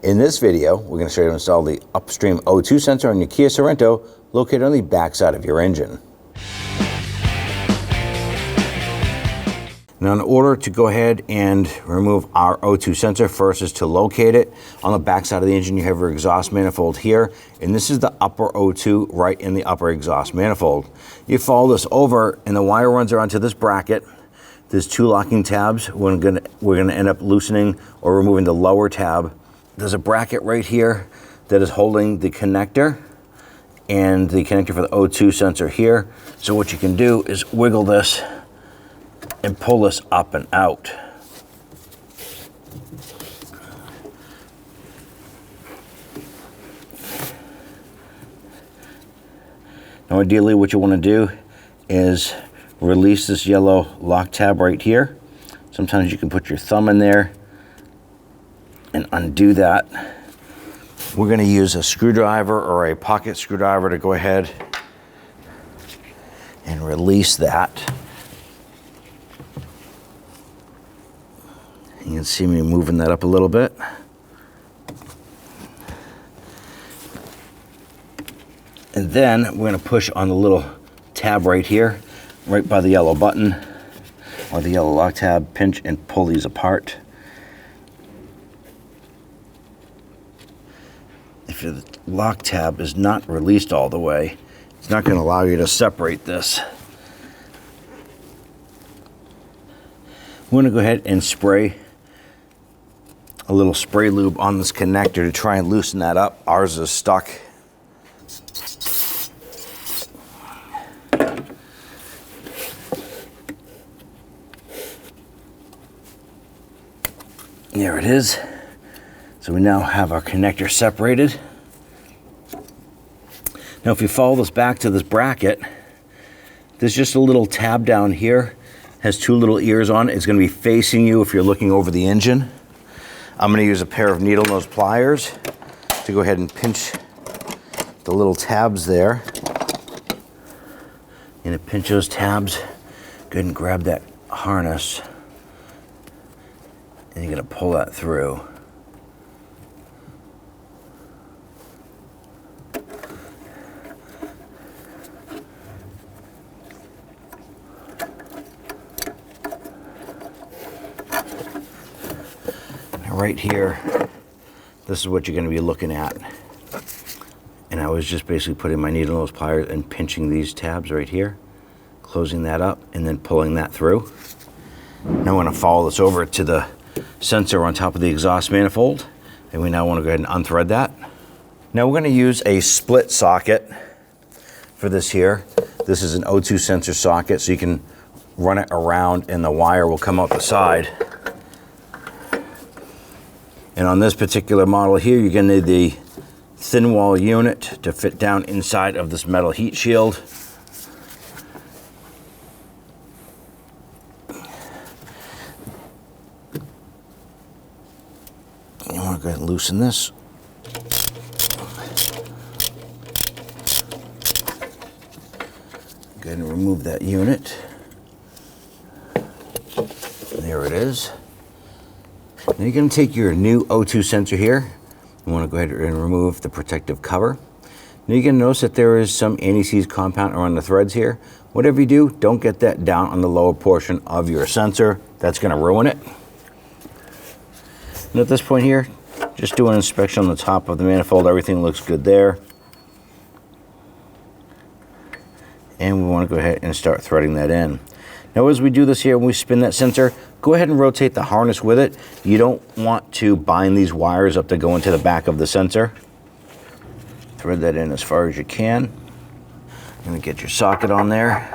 In this video, we're going to show you how to install the Upstream O2 sensor on your Kia Sorento, located on the backside of your engine. Now, in order to go ahead and remove our O2 sensor, first is to locate it. On the backside of the engine, you have your exhaust manifold here, and this is the upper O2 right in the upper exhaust manifold. You follow this over, and the wire runs around to this bracket. There's two locking tabs. We're gonna end up loosening or removing the lower tab. There's a bracket right here that is holding the connector and the connector for the O2 sensor here. So what you can do is wiggle this and pull this up and out. Now ideally what you want to do is release this yellow lock tab right here. Sometimes you can put your thumb in there and undo that. We're going to use a screwdriver or a pocket screwdriver to go ahead and release that. You can see me moving that up a little bit. And then we're going to push on the little tab right here, right by the yellow button or the yellow lock tab, pinch and pull these apart. If the lock tab is not released all the way, it's not going to allow you to separate this. We're going to go ahead and spray a little spray lube on this connector to try and loosen that up. Ours is stuck. There it is. So we now have our connector separated. Now if you follow this back to this bracket, there's just a little tab down here, has two little ears on it. It's going to be facing you if you're looking over the engine. I'm going to use a pair of needle nose pliers to go ahead and pinch the little tabs there. And to pinch those tabs, go ahead and grab that harness and you're going to pull that through. Right here, this is what you're going to be looking at. And I was just basically putting my needle nose pliers and pinching these tabs right here, closing that up, and then pulling that through. Now I'm going to follow this over to the sensor on top of the exhaust manifold, and we now want to go ahead and unthread that. Now we're going to use a split socket for this here. This is an O2 sensor socket, so you can run it around and the wire will come out the side. And on this particular model here, you're going to need the thin wall unit to fit down inside of this metal heat shield. You want to go ahead and loosen this. Go ahead and remove that unit. There it is. Now you're going to take your new O2 sensor here. You want to go ahead and remove the protective cover. Now you're going to notice that there is some anti-seize compound around the threads here. Whatever you do, don't get that down on the lower portion of your sensor. That's going to ruin it. And at this point here, just do an inspection on the top of the manifold. Everything looks good there. And we want to go ahead and start threading that in. Now as we do this here, when we spin that sensor, go ahead and rotate the harness with it. You don't want to bind these wires up to go into the back of the sensor. Thread that in as far as you can. You're going to get your socket on there.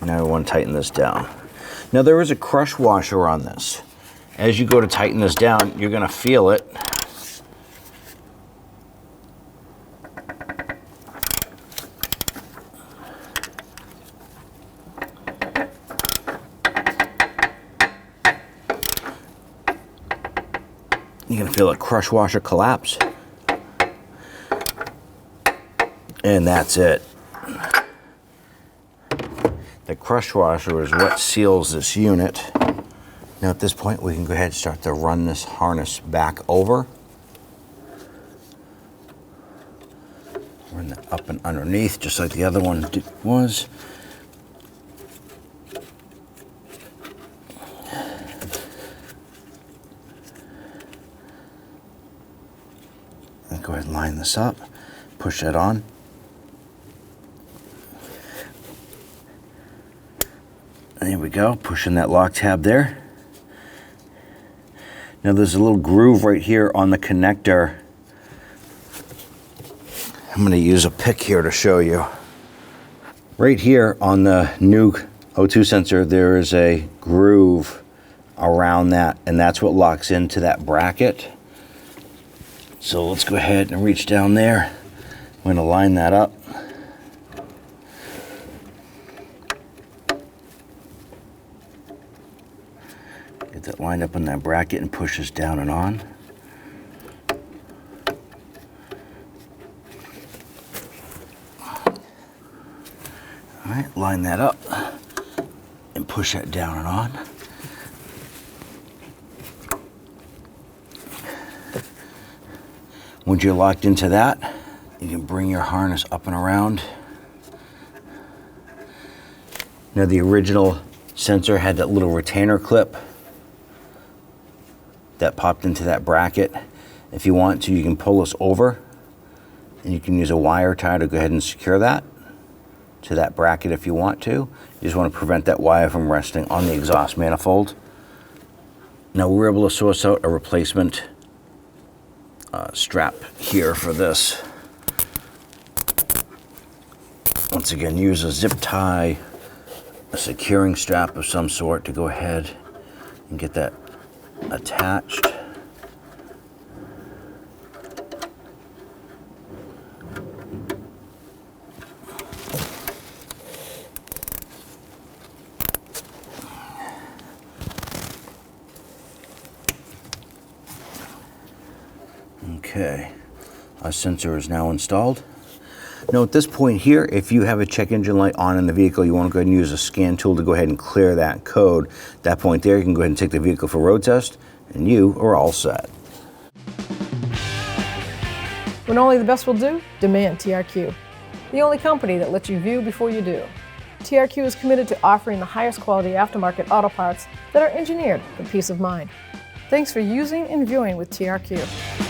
Now we want to tighten this down. Now there is a crush washer on this. As you go to tighten this down, you're going to feel it. You're going to feel a crush washer collapse. And that's it. The crush washer is what seals this unit. Now Now at this point, we can go ahead and start to run this harness back over. Run that up and underneath, just like the other one was. And go ahead and line this up, push that on. And there we go, pushing that lock tab there. Now there's a little groove right here on the connector. I'm going to use a pick here to show you. Right here on the new O2 sensor, there is a groove around that, and that's what locks into that bracket. So let's go ahead and reach down there. I'm going to line that up. Get that lined up in that bracket and push this down and on. All right, line that up and push that down and on. Once you're locked into that, you can bring your harness up and around. Now the original sensor had that little retainer clip that popped into that bracket. If you want to, you can pull this over and you can use a wire tie to go ahead and secure that to that bracket if you want to. You just want to prevent that wire from resting on the exhaust manifold. Now we're able to source out a replacement strap here for this. Once again, use a zip tie, a securing strap of some sort to go ahead and get that attached. Okay, our sensor is now installed. Now at this point here, if you have a check engine light on in the vehicle, you want to go ahead and use a scan tool to go ahead and clear that code. At that point there, you can go ahead and take the vehicle for road test, and you are all set. When only the best will do, demand TRQ. The only company that lets you view before you do. TRQ is committed to offering the highest quality aftermarket auto parts that are engineered for peace of mind. Thanks for using and viewing with TRQ.